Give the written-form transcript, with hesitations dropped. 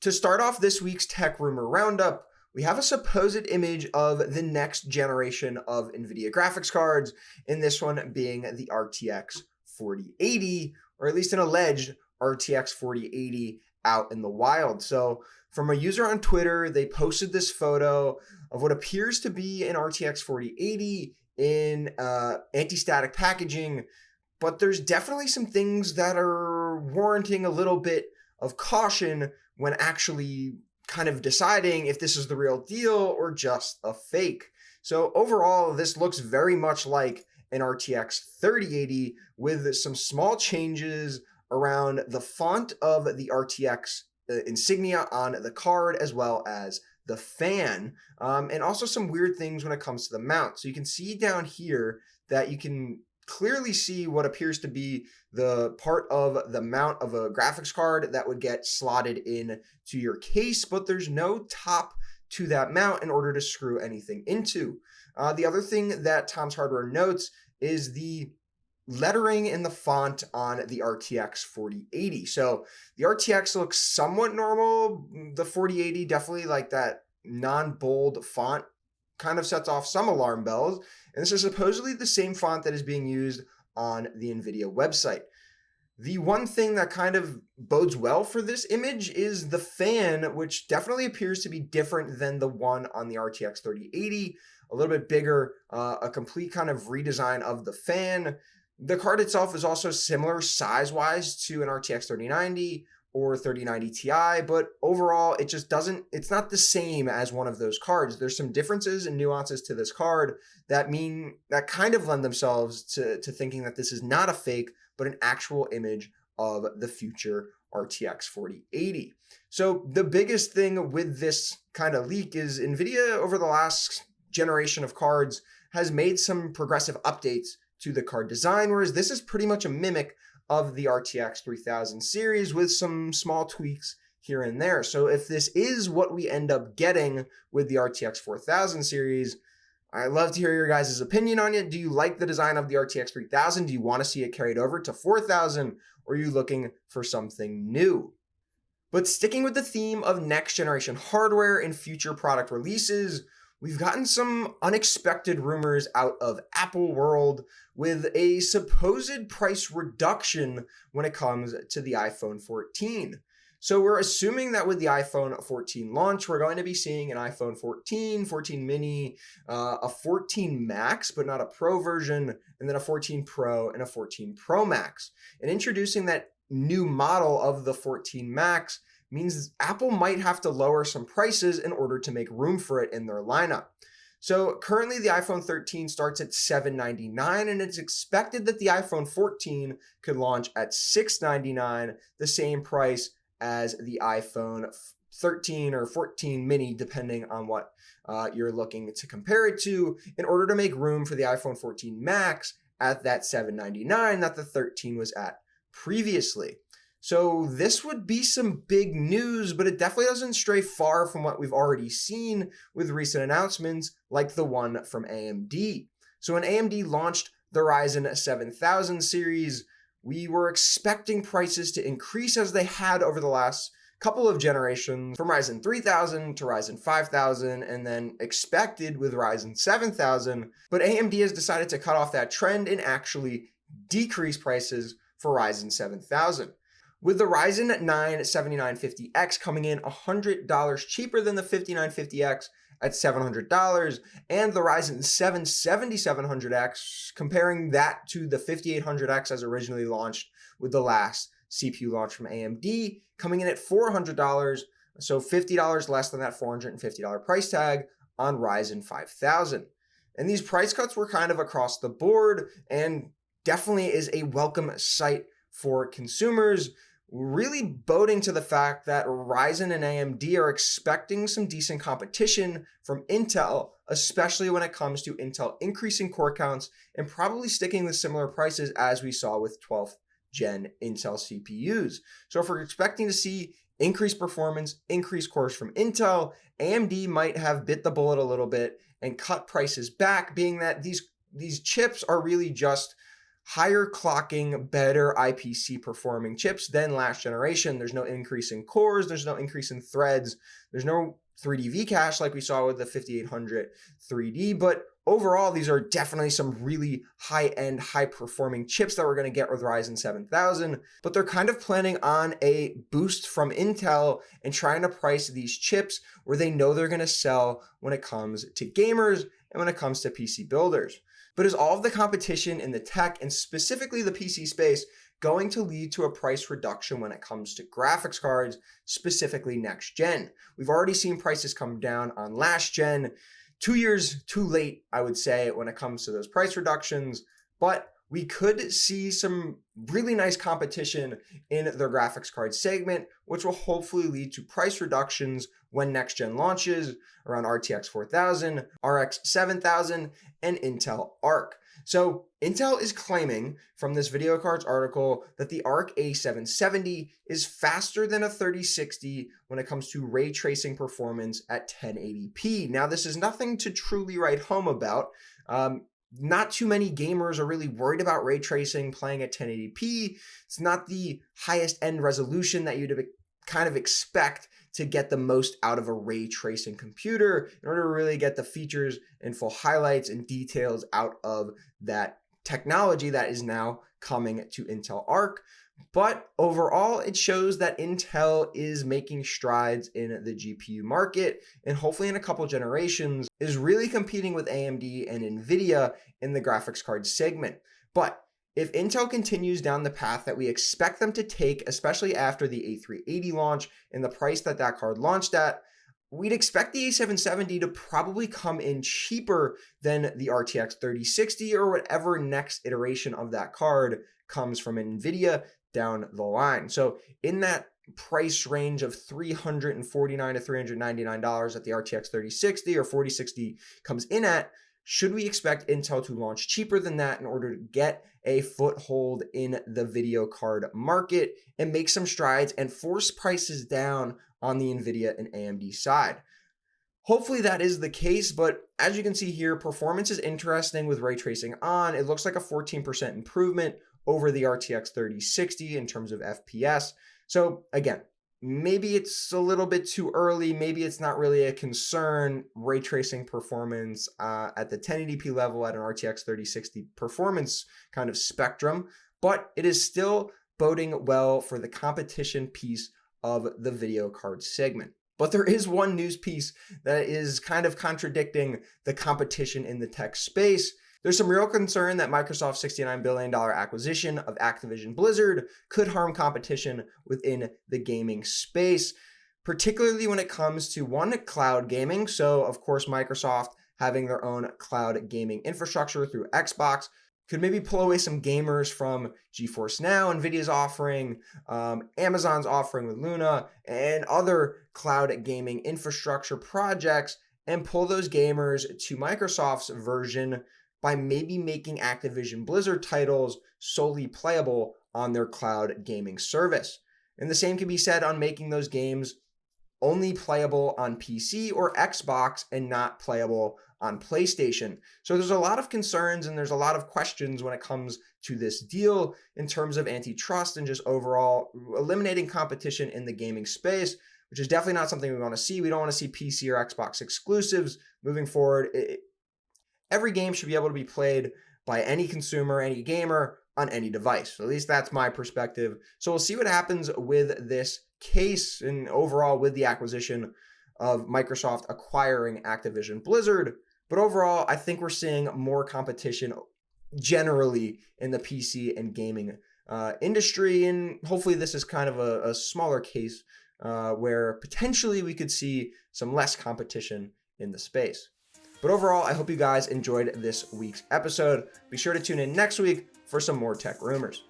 To start off this week's tech rumor roundup, we have a supposed image of the next generation of Nvidia graphics cards, in this one being the RTX 4080, or at least an alleged RTX 4080 out in the wild. So from a user on Twitter, they posted this photo of what appears to be an RTX 4080 in anti-static packaging, but there's definitely some things that are warranting a little bit of caution when actually kind of deciding if this is the real deal or just a fake. So overall, this looks very much like an RTX 3080 with some small changes around the font of the RTX insignia on the card, as well as the fan, and also some weird things when it comes to the mount. So you can see down here that you can clearly see what appears to be the part of the mount of a graphics card that would get slotted in to your case, but there's no top to that mount in order to screw anything into. The other thing that Tom's Hardware notes is the lettering in the font on the RTX 4080. So the RTX looks somewhat normal. The 4080 definitely, like that non-bold font, kind of sets off some alarm bells. And this is supposedly the same font that is being used on the Nvidia website. The one thing that kind of bodes well for this image is the fan, which definitely appears to be different than the one on the RTX 3080, a little bit bigger, a complete kind of redesign of the fan. The card itself is also similar size-wise to an RTX 3090 or 3090 Ti, but overall it just doesn't, it's not the same as one of those cards. There's some differences and nuances to this card that kind of lend themselves to thinking that this is not a fake, but an actual image of the future RTX 4080. So the biggest thing with this kind of leak is Nvidia over the last generation of cards has made some progressive updates to the card design, whereas this is pretty much a mimic of the RTX 3000 series with some small tweaks here and there. So if this is what we end up getting with the RTX 4000 series, I'd love to hear your guys' opinion on it. Do you like the design of the RTX 3000? Do you want to see it carried over to 4000? Or are you looking for something new? But sticking with the theme of next generation hardware and future product releases, we've gotten some unexpected rumors out of Apple world with a supposed price reduction when it comes to the iPhone 14. So we're assuming that with the iPhone 14 launch, we're going to be seeing an iPhone 14, 14 mini, a 14 Max, but not a Pro version, and then a 14 Pro and a 14 Pro Max. And introducing that new model of the 14 Max means Apple might have to lower some prices in order to make room for it in their lineup. So currently the iPhone 13 starts at $799, and it's expected that the iPhone 14 could launch at $699, the same price as the iPhone 13 or 14 mini, depending on what you're looking to compare it to, in order to make room for the iPhone 14 Max at that $799 that the 13 was at previously. So this would be some big news, but it definitely doesn't stray far from what we've already seen with recent announcements like the one from AMD. So when AMD launched the Ryzen 7000 series, we were expecting prices to increase as they had over the last couple of generations, from Ryzen 3000 to Ryzen 5000, and then expected with Ryzen 7000. But AMD has decided to cut off that trend and actually decrease prices for Ryzen 7000. With the Ryzen 9 7950X coming in $100 cheaper than the 5950X at $700, and the Ryzen 7 7700X, comparing that to the 5800X as originally launched with the last CPU launch from AMD, coming in at $400, so $50 less than that $450 price tag on Ryzen 5000. And these price cuts were kind of across the board and definitely is a welcome sight for consumers, really boding to the fact that Ryzen and AMD are expecting some decent competition from Intel, especially when it comes to Intel increasing core counts and probably sticking with similar prices as we saw with 12th gen Intel CPUs. So if we're expecting to see increased performance, increased cores from Intel, AMD might have bit the bullet a little bit and cut prices back, being that these chips are really just higher clocking, better IPC performing chips than last generation. There's no increase in cores, there's no increase in threads, there's no 3D V-cache like we saw with the 5800 3D, but overall, these are definitely some really high-end, high-performing chips that we're going to get with Ryzen 7000, but they're kind of planning on a boost from Intel and trying to price these chips where they know they're going to sell when it comes to gamers and when it comes to PC builders. But is all of the competition in the tech and specifically the PC space going to lead to a price reduction when it comes to graphics cards, specifically next gen? We've already seen prices come down on last gen, 2 years too late, I would say, when it comes to those price reductions, but we could see some really nice competition in the graphics card segment, which will hopefully lead to price reductions when next gen launches around RTX 4000, RX 7000, and Intel Arc. So Intel is claiming from this video cards article that the Arc A770 is faster than a 3060 when it comes to ray tracing performance at 1080p. Now, this is nothing to truly write home about. Not too many gamers are really worried about ray tracing playing at 1080p. It's not the highest end resolution that you'd kind of expect to get the most out of a ray tracing computer in order to really get the features and full highlights and details out of that technology that is now coming to Intel Arc. But overall, it shows that Intel is making strides in the GPU market and hopefully in a couple generations is really competing with AMD and Nvidia in the graphics card segment. But if Intel continues down the path that we expect them to take, especially after the A380 launch and the price that that card launched at, we'd expect the A770 to probably come in cheaper than the RTX 3060 or whatever next iteration of that card comes from Nvidia down the line. So in that price range of $349 to $399 that the RTX 3060 or 4060 comes in at, should we expect Intel to launch cheaper than that in order to get a foothold in the video card market and make some strides and force prices down on the Nvidia and AMD side? Hopefully that is the case, but as you can see here, performance is interesting with ray tracing on. It looks like a 14% improvement over the RTX 3060 in terms of FPS. So again, maybe it's a little bit too early. Maybe it's not really a concern, ray tracing performance at the 1080p level at an RTX 3060 performance kind of spectrum, but it is still boding well for the competition piece of the video card segment. But there is one news piece that is kind of contradicting the competition in the tech space. There's some real concern that Microsoft's $69 billion acquisition of Activision Blizzard could harm competition within the gaming space, particularly when it comes to cloud gaming. So, of course, Microsoft having their own cloud gaming infrastructure through Xbox could maybe pull away some gamers from GeForce Now, Nvidia's offering, Amazon's offering with Luna, and other cloud gaming infrastructure projects, and pull those gamers to Microsoft's version by maybe making Activision Blizzard titles solely playable on their cloud gaming service. And the same can be said on making those games only playable on PC or Xbox and not playable on PlayStation. So there's a lot of concerns and there's a lot of questions when it comes to this deal in terms of antitrust and just overall eliminating competition in the gaming space, which is definitely not something we want to see. We don't want to see PC or Xbox exclusives moving forward. Every game should be able to be played by any consumer, any gamer, on any device. So at least that's my perspective. So we'll see what happens with this case and overall with the acquisition of Microsoft acquiring Activision Blizzard. But overall, I think we're seeing more competition generally in the PC and gaming industry. And hopefully this is kind of a smaller case where potentially we could see some less competition in the space. But overall, I hope you guys enjoyed this week's episode. Be sure to tune in next week for some more tech rumors.